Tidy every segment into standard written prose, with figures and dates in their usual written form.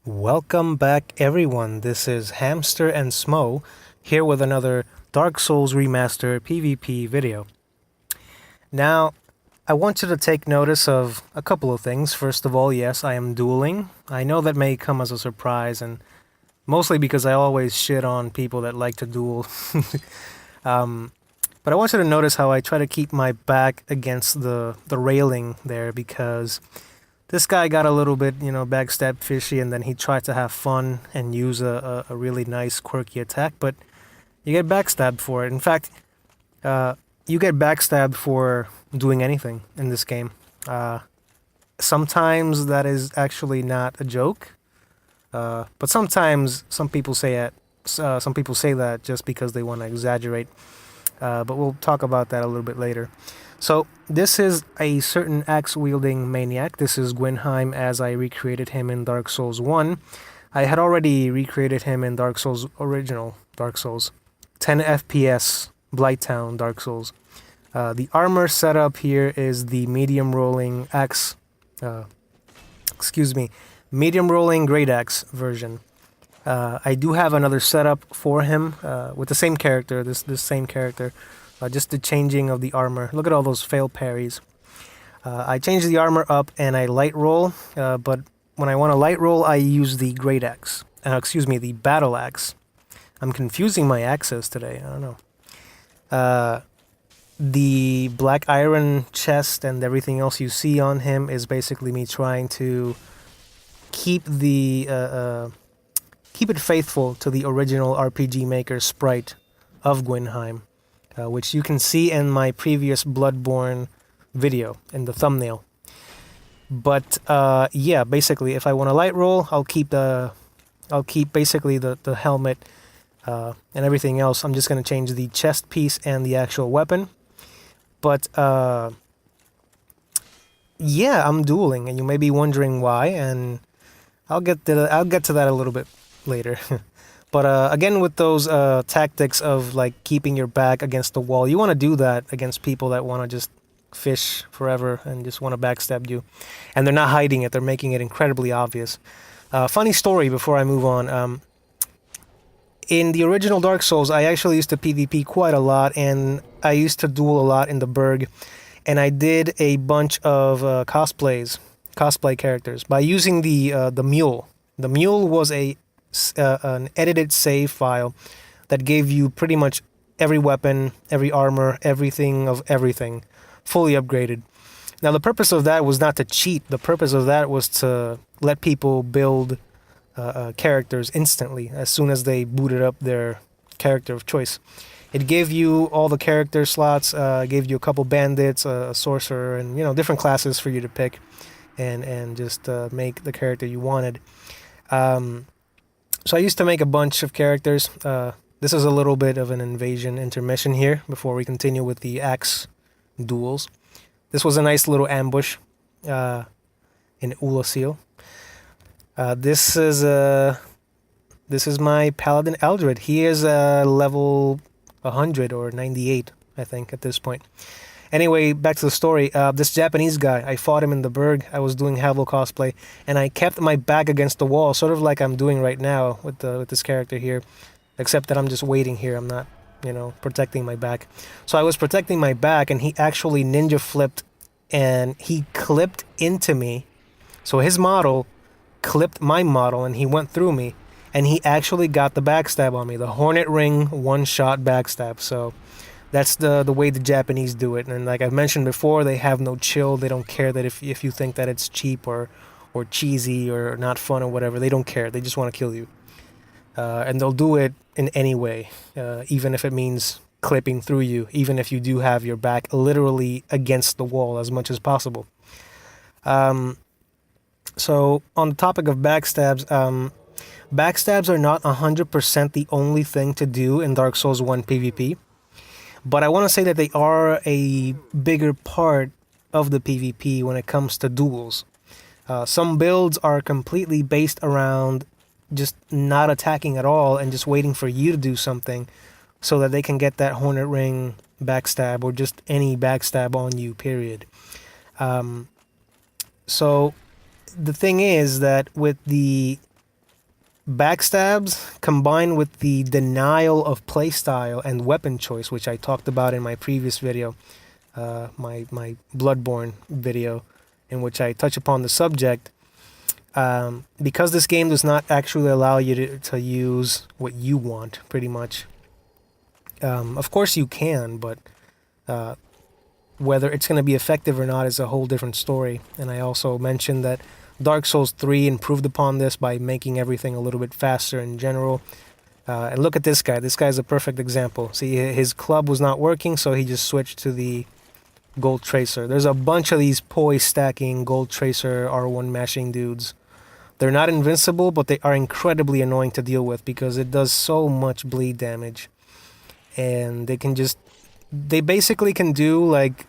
Welcome back everyone, this is Hamster and Smo, here with another Dark Souls Remastered PvP video. Now, I want you to take notice of a couple of things. First of all, yes, I am dueling. I know that may come as a surprise, and mostly because I always shit on people that like to duel. But I want you to notice how I try to keep my back against the railing there, because this guy got a little bit, backstab fishy, and then he tried to have fun and use a really nice quirky attack, but you get backstabbed for it. In fact, you get backstabbed for doing anything in this game. Sometimes that is actually not a joke, but sometimes some people say that just because they want to exaggerate. But we'll talk about that a little bit later. So this is a certain axe-wielding maniac. This is Gwynheim as I recreated him in Dark Souls 1. I had already recreated him in Dark Souls original Dark Souls. 10 FPS, Blighttown Dark Souls. The armor setup here is the medium rolling axe, medium rolling great axe version. I do have another setup for him with the same character, this same character. Just the changing of the armor. Look at all those fail parries. I change the armor up and I light roll, but when I want to light roll, I use the great axe. The battle axe. I'm confusing my axes today. I don't know. The black iron chest and everything else you see on him is basically me trying to keep keep it faithful to the original RPG Maker sprite of Gwynheim. Which you can see in my previous Bloodborne video in the thumbnail. But yeah, basically, if I want to light roll, I'll keep basically the helmet and everything else. I'm just going to change the chest piece and the actual weapon. But yeah, I'm dueling, and you may be wondering why, and I'll get to that a little bit later. But again, with those tactics of like keeping your back against the wall, you want to do that against people that want to just fish forever and just want to backstab you. And they're not hiding it, they're making it incredibly obvious. Funny story before I move on. In the original Dark Souls, I actually used to PvP quite a lot, and I used to duel a lot in the Burg. And I did a bunch of cosplay characters by using the Mule. The Mule was an edited save file that gave you pretty much every weapon, every armor, everything, fully upgraded. Now, the purpose of that was not to cheat. The purpose of that was to let people build characters instantly as soon as they booted up their character of choice. It gave you all the character slots, gave you a couple bandits, a sorcerer, and different classes for you to pick and just make the character you wanted. So I used to make a bunch of characters. This is a little bit of an invasion intermission here before we continue with the axe duels. This was a nice little ambush in Ulasil. This is my Paladin Eldred. He is level 100 or 98, I think, at this point. Anyway, back to the story. This Japanese guy, I fought him in the Burg. I was doing Havel cosplay, and I kept my back against the wall, sort of like I'm doing right now with this character here, except that I'm just waiting here. I'm not, protecting my back. So I was protecting my back, and he actually ninja flipped, and he clipped into me. So his model clipped my model, and he went through me, and he actually got the backstab on me, the Hornet Ring one-shot backstab. So that's the way the Japanese do it. And like I've mentioned before, they have no chill. They don't care that if you think that it's cheap or cheesy or not fun or whatever. They don't care. They just want to kill you. And they'll do it in any way, even if it means clipping through you, even if you do have your back literally against the wall as much as possible. So on the topic of backstabs, backstabs are not 100% the only thing to do in Dark Souls 1 PvP. But I want to say that they are a bigger part of the PvP when it comes to duels. Some builds are completely based around just not attacking at all and just waiting for you to do something so that they can get that Hornet Ring backstab or just any backstab on you, period. So the thing is that with the Backstabs combined with the denial of playstyle and weapon choice, which I talked about in my previous video, my Bloodborne video, in which I touch upon the subject. Because this game does not actually allow you to use what you want, pretty much. Of course you can, but whether it's going to be effective or not is a whole different story. And I also mentioned that Dark Souls 3 improved upon this by making everything a little bit faster in general. And look at this guy. This guy's a perfect example. See, his club was not working, so he just switched to the Gold Tracer. There's a bunch of these poise stacking Gold Tracer R1 mashing dudes. They're not invincible, but they are incredibly annoying to deal with because it does so much bleed damage. And they basically can do like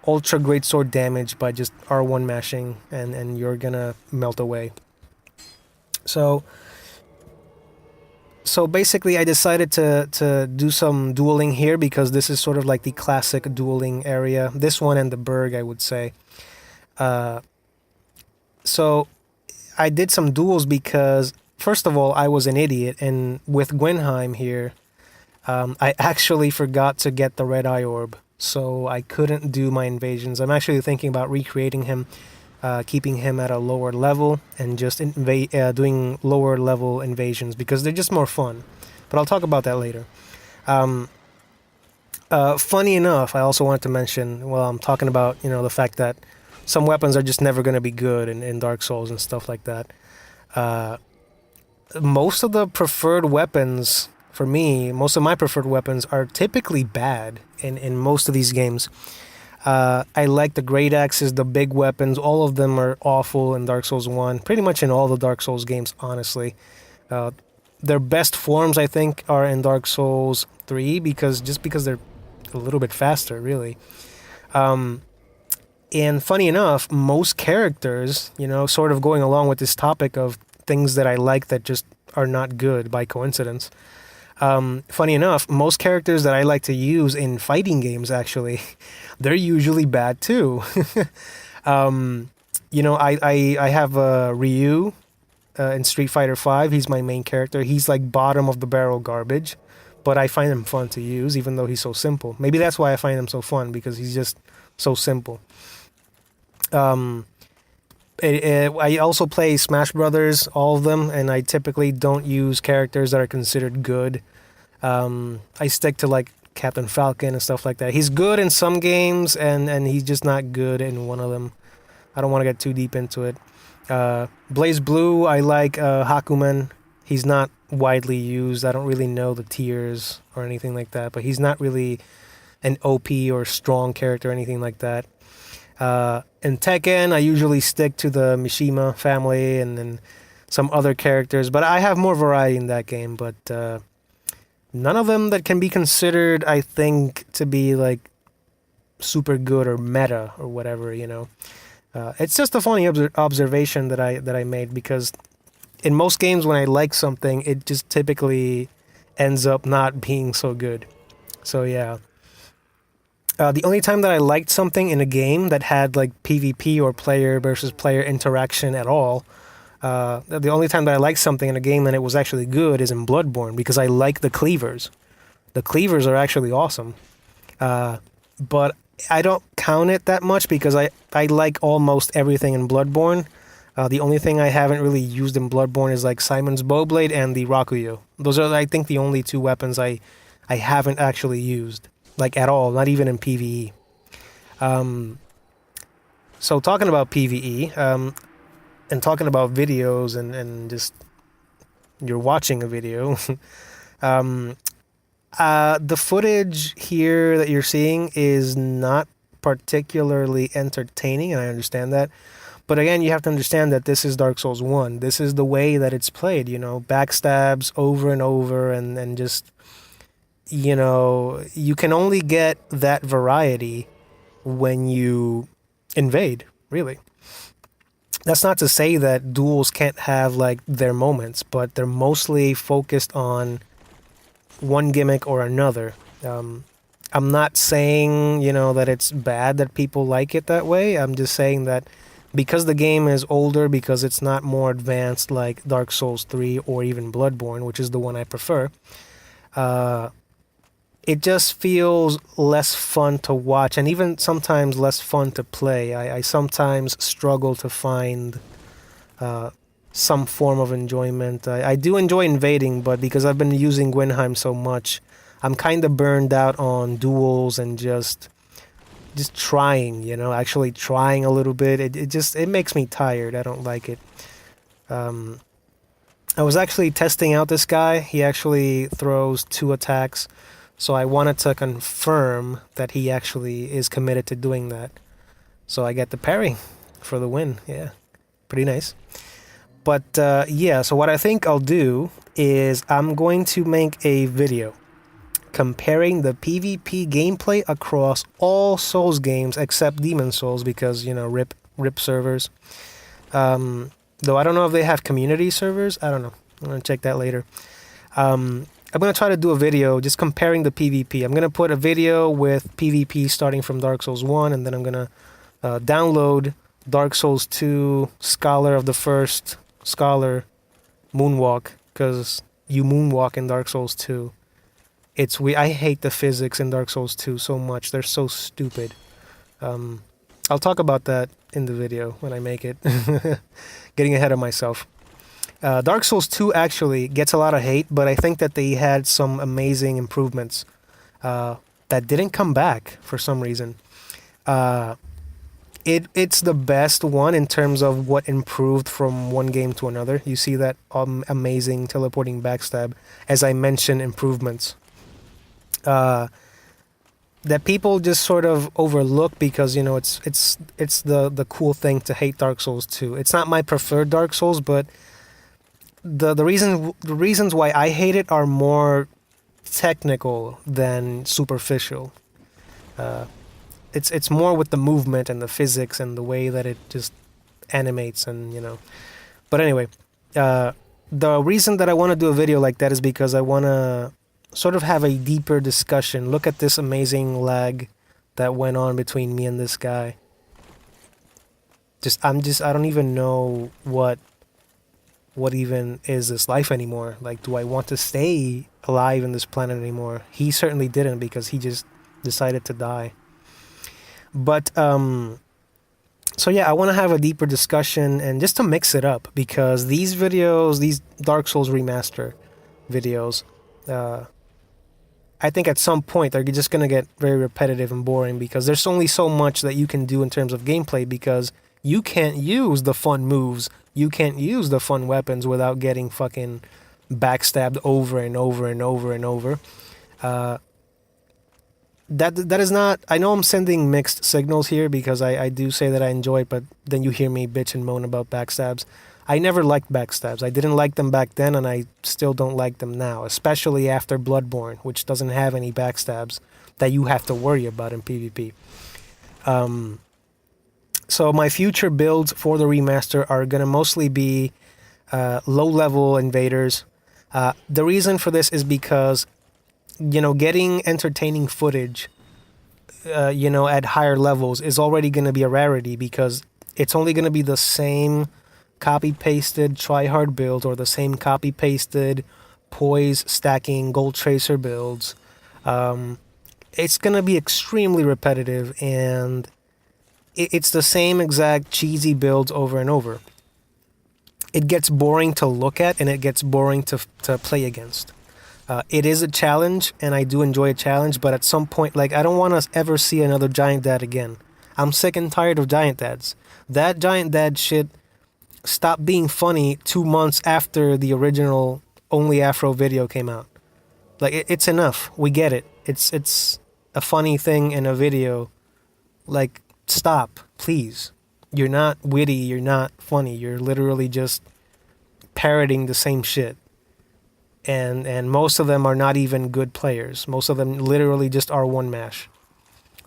ultra great sword damage by just R1 mashing, and you're gonna melt away. So basically I decided to do some dueling here because this is sort of like the classic dueling area. This one and the Berg, I would say. So I did some duels because, first of all, I was an idiot, and with Gwynheim here, I actually forgot to get the red eye orb, so I couldn't do my invasions. I'm actually thinking about recreating him, keeping him at a lower level, and just doing lower level invasions because they're just more fun. But I'll talk about that later. Funny enough, I also wanted to mention, well, I'm talking about, the fact that some weapons are just never going to be good in Dark Souls and stuff like that. Most of the preferred weapons, for me, most of my preferred weapons are typically bad in most of these games. I like the great axes, the big weapons. All of them are awful in Dark Souls 1. Pretty much in all the Dark Souls games, honestly. Their best forms, I think, are in Dark Souls 3 because they're a little bit faster, really. And funny enough, most characters, sort of going along with this topic of things that I like that just are not good by coincidence. Funny enough, most characters that I like to use in fighting games, actually, they're usually bad too. I have Ryu in Street Fighter V. He's my main character. He's like bottom of the barrel garbage, but I find him fun to use, even though he's so simple. Maybe that's why I find him so fun, because he's just so simple. I also play Smash Brothers, all of them, and I typically don't use characters that are considered good. I stick to like Captain Falcon and stuff like that. He's good in some games, and he's just not good in one of them. I don't want to get too deep into it. Blaze Blue, I like Hakumen. He's not widely used. I don't really know the tiers or anything like that, but he's not really an OP or strong character or anything like that. In Tekken, I usually stick to the Mishima family and then some other characters, but I have more variety in that game, but none of them that can be considered, I think, to be like super good or meta or whatever, It's just a funny observation that I made, because in most games when I like something, it just typically ends up not being so good. So yeah. The only time that I liked something in a game that had like PvP or player versus player interaction at all, the only time that I liked something in a game and it was actually good is in Bloodborne, because I like the cleavers. The cleavers are actually awesome. But I don't count it that much because I like almost everything in Bloodborne. The only thing I haven't really used in Bloodborne is like Simon's Bowblade and the Rakuyo. Those are, I think, the only two weapons I haven't actually used. Like at all, not even in PvE. So talking about PvE, and talking about videos and just you're watching a video, the footage here that you're seeing is not particularly entertaining, and I understand that. But again, you have to understand that this is Dark Souls 1. This is the way that it's played, backstabs over and over, and just... you can only get that variety when you invade, really. That's not to say that duels can't have like their moments, but they're mostly focused on one gimmick or another. I'm not saying, that it's bad that people like it that way. I'm just saying that because the game is older, because it's not more advanced like Dark Souls 3 or even Bloodborne, which is the one I prefer, it just feels less fun to watch and even sometimes less fun to play. I sometimes struggle to find some form of enjoyment. I do enjoy invading, but because I've been using Gwynheim so much, I'm kind of burned out on duels and just trying, actually trying a little bit. It makes me tired. I don't like it. I was actually testing out this guy. He actually throws 2 attacks, so I wanted to confirm that he actually is committed to doing that. So I get the parry for the win. Yeah, pretty nice. But yeah, so what I think I'll do is I'm going to make a video comparing the PvP gameplay across all Souls games except Demon Souls because, rip servers. Though I don't know if they have community servers. I don't know. I'm going to check that later. I'm going to try to do a video just comparing the PvP. I'm going to put a video with PvP starting from Dark Souls 1, and then I'm going to download Dark Souls 2 Scholar of the First Scholar Moonwalk, because you moonwalk in Dark Souls 2. I hate the physics in Dark Souls 2 so much. They're so stupid. I'll talk about that in the video when I make it. Getting ahead of myself. Dark Souls 2 actually gets a lot of hate, but I think that they had some amazing improvements that didn't come back for some reason. It's the best one in terms of what improved from one game to another. You see that amazing teleporting backstab, as I mentioned, improvements. That people just sort of overlook because it's the cool thing to hate Dark Souls 2. It's not my preferred Dark Souls, but the reasons why I hate it are more technical than superficial. It's more with the movement and the physics and the way that it just animates and. But anyway, the reason that I want to do a video like that is because I want to sort of have a deeper discussion. Look at this amazing lag that went on between me and this guy. I don't even know what even is this life anymore. Like, do I want to stay alive in this planet anymore? He certainly didn't, because he just decided to die. But so yeah, I want to have a deeper discussion and just to mix it up, because these videos, these Dark Souls Remaster videos, I think at some point they're just going to get very repetitive and boring, because there's only so much that you can do in terms of gameplay, because you can't use the fun moves, you can't use the fun weapons without getting fucking backstabbed over and over and over and over. That is not... I know I'm sending mixed signals here, because I do say that I enjoy it, but then you hear me bitch and moan about backstabs. I never liked backstabs. I didn't like them back then, and I still don't like them now, especially after Bloodborne, which doesn't have any backstabs that you have to worry about in PvP. So my future builds for the remaster are going to mostly be low-level invaders. The reason for this is because, getting entertaining footage, at higher levels is already going to be a rarity, because it's only going to be the same copy-pasted try-hard build, or the same copy-pasted poise stacking gold tracer builds. It's going to be extremely repetitive, and it's the same exact cheesy builds over and over. It gets boring to look at, and it gets boring to play against. It is a challenge, and I do enjoy a challenge, but at some point, I don't want to ever see another Giant Dad again. I'm sick and tired of Giant Dads. That Giant Dad shit stopped being funny 2 months after the original Only Afro video came out. It's enough. We get it. It's a funny thing in a video. Stop, please. You're not witty, you're not funny. You're literally just parroting the same shit. And most of them are not even good players. Most of them literally just are one mash.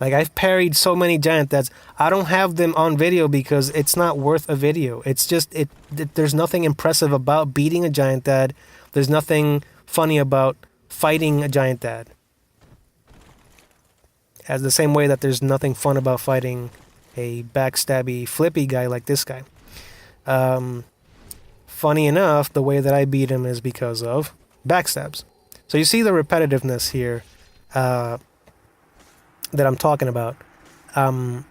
I've parried so many Giant Dads. I don't have them on video because it's not worth a video. It's just, there's nothing impressive about beating a Giant Dad. There's nothing funny about fighting a Giant Dad. As the same way that there's nothing fun about fighting a backstabby, flippy guy like this guy. Funny enough, the way that I beat him is because of backstabs. So you see the repetitiveness here that I'm talking about. So I'm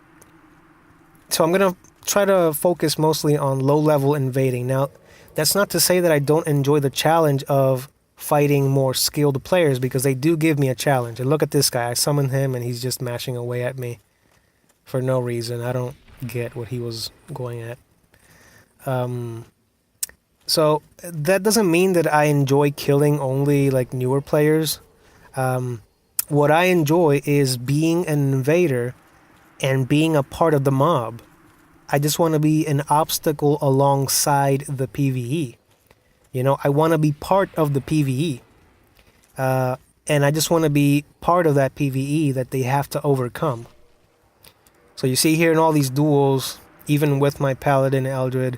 going to try to focus mostly on low-level invading. Now, that's not to say that I don't enjoy the challenge of fighting more skilled players, because they do give me a challenge. And look at this guy. I summoned him and he's just mashing away at me for no reason. I don't get what he was going at. So that doesn't mean that I enjoy killing only like newer players. What I enjoy is being an invader and being a part of the mob. I just want to be an obstacle alongside the PvE. You know, I want to be part of the PvE. And I just want to be part of that PvE that they have to overcome. So you see here in all these duels, even with my Paladin Eldred,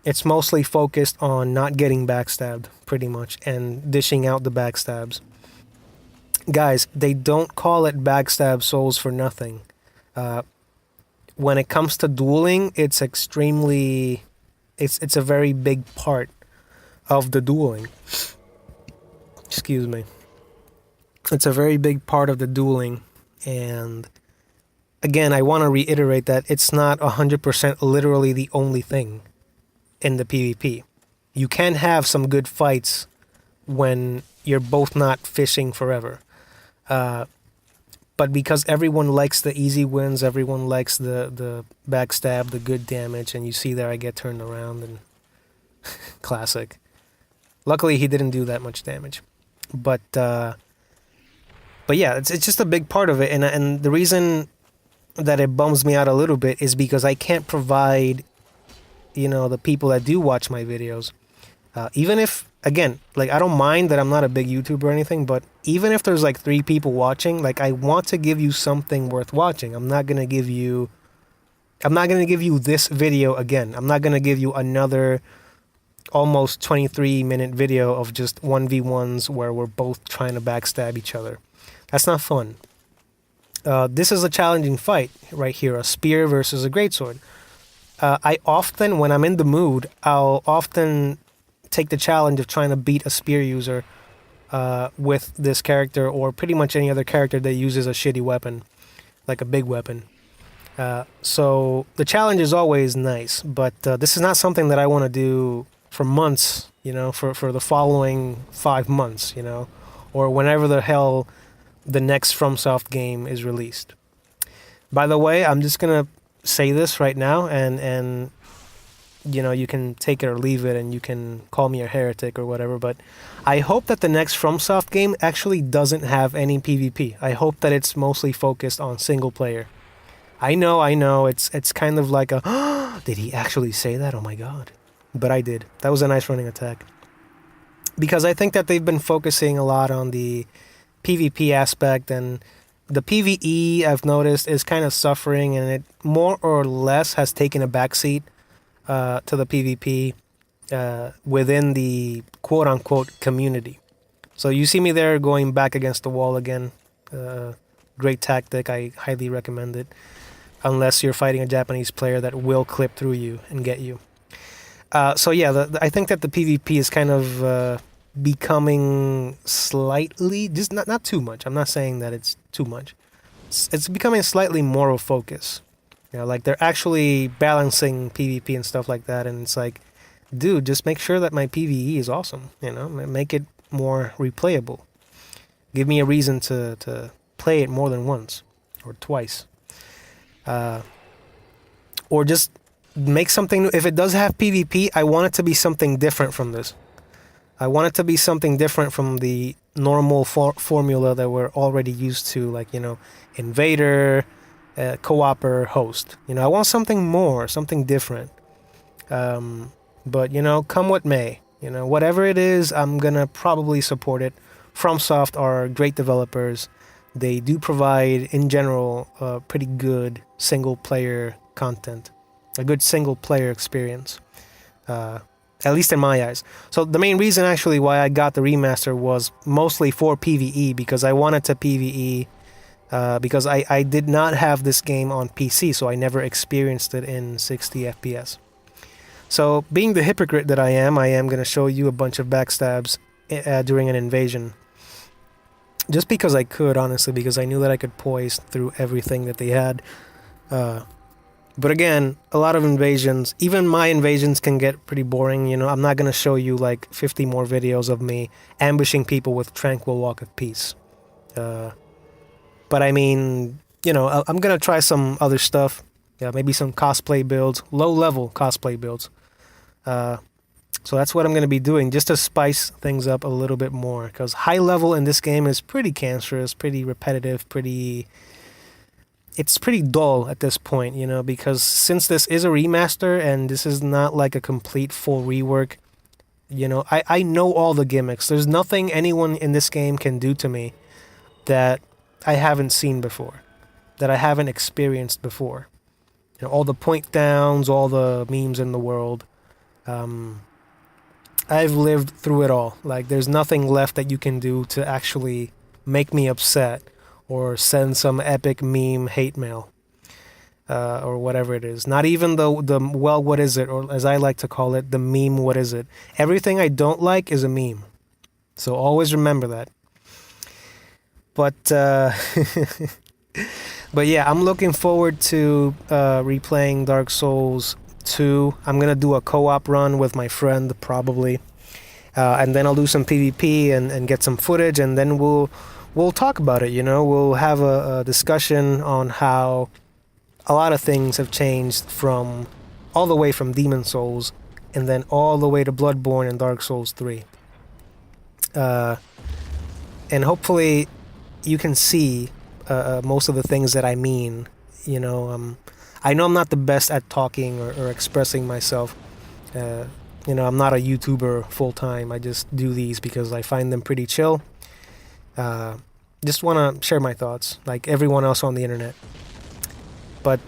it's mostly focused on not getting backstabbed, pretty much, and dishing out the backstabs. Guys, they don't call it backstab souls for nothing. When it comes to dueling, it's extremely... It's a very big part of the dueling. Excuse me. It's a very big part of the dueling, and again, I want to reiterate that it's not 100% literally the only thing in the PvP. You can have some good fights when you're both not fishing forever. But because everyone likes the easy wins, everyone likes the backstab, the good damage, and you see there I get turned around and classic. Luckily he didn't do that much damage. But yeah, it's just a big part of it, and the reason that it bums me out a little bit is because I can't provide, you know, the people that do watch my videos, even if, again, like, I don't mind that I'm not a big YouTuber or anything, but even if there's like 3 people watching, like, I want to give you something worth watching. I'm not gonna give you this video again. I'm not gonna give you another almost 23-minute video of just 1v1s where we're both trying to backstab each other. That's not fun. This is a challenging fight right here, a spear versus a greatsword. I often, when I'm in the mood, I'll often take the challenge of trying to beat a spear user with this character, or pretty much any other character that uses a shitty weapon, like a big weapon. So the challenge is always nice, but this is not something that I want to do for months, you know, for the following 5 months, you know, or whenever the hell the next FromSoft game is released. By the way, I'm just gonna say this right now, and you know, you can take it or leave it, and you can call me a heretic or whatever, but I hope that the next FromSoft game actually doesn't have any PvP. I hope that it's mostly focused on single player. I know, it's kind of like a, did he actually say that? Oh my god. But I did. That was a nice running attack. Because I think that they've been focusing a lot on the PvP aspect, and the PvE, I've noticed, is kind of suffering, and it more or less has taken a backseat to the PvP within the quote-unquote community. So you see me there going back against the wall again. Great tactic. I highly recommend it. Unless you're fighting a Japanese player that will clip through you and get you. So yeah, I think that the PvP is kind of becoming slightly, just not too much. I'm not saying that it's too much. It's becoming slightly more of focus. You know, like, they're actually balancing PvP and stuff like that, and it's like, dude, just make sure that my PvE is awesome, you know, make it more replayable. Give me a reason to play it more than once or twice. Or just make something, if it does have PvP, I want it to be something different from this. I want it to be something different from the normal formula that we're already used to, like, you know, invader, co-opper, host. You know, I want something more, something different. But, you know, come what may, you know, whatever it is, I'm gonna probably support it. FromSoft are great developers. They do provide, in general, pretty good single-player content, a good single-player experience. At least in my eyes. So the main reason actually why I got the remaster was mostly for PvE, because I wanted to PvE because I did not have this game on PC, so I never experienced it in 60 FPS. So, being the hypocrite that I am going to show you a bunch of backstabs during an invasion. Just because I could, honestly, because I knew that I could poise through everything that they had. But again, a lot of invasions, even my invasions can get pretty boring. You know, I'm not going to show you like 50 more videos of me ambushing people with Tranquil Walk of Peace. But I mean, you know, I'm going to try some other stuff. Yeah, maybe some cosplay builds, low-level cosplay builds. So that's what I'm going to be doing, just to spice things up a little bit more. Because high level in this game is pretty cancerous, pretty repetitive, it's pretty dull at this point, you know, because since this is a remaster and this is not like a complete full rework, you know, I know all the gimmicks. There's nothing anyone in this game can do to me that I haven't seen before, that I haven't experienced before. You know, all the point downs, all the memes in the world. I've lived through it all. Like, there's nothing left that you can do to actually make me upset or send some epic meme hate mail or whatever it is. Not even the well, what is it? Or as I like to call it, the meme, what is it? Everything I don't like is a meme. So always remember that. But but yeah, I'm looking forward to replaying Dark Souls 2. I'm gonna do a co-op run with my friend probably, and then I'll do some PvP and get some footage, and then we'll talk about it. You know, we'll have a discussion on how a lot of things have changed from all the way from Demon Souls and then all the way to Bloodborne and Dark Souls 3. And hopefully you can see most of the things that I mean. You know, I know I'm not the best at talking or expressing myself. You know, I'm not a YouTuber full time. I just do these because I find them pretty chill. Just want to share my thoughts, like everyone else on the internet. But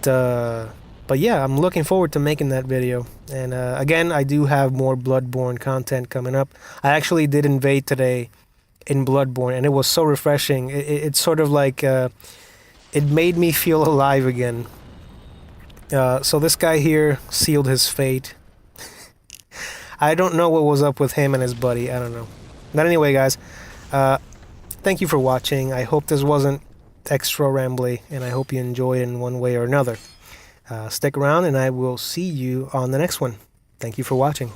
yeah, I'm looking forward to making that video. And again, I do have more Bloodborne content coming up. I actually did invade today in Bloodborne, and it was so refreshing. It's sort of like it made me feel alive again. So this guy here sealed his fate. I don't know what was up with him and his buddy. I don't know. But anyway, guys, thank you for watching. I hope this wasn't extra rambly, and I hope you enjoyed in one way or another. Stick around, and I will see you on the next one. Thank you for watching.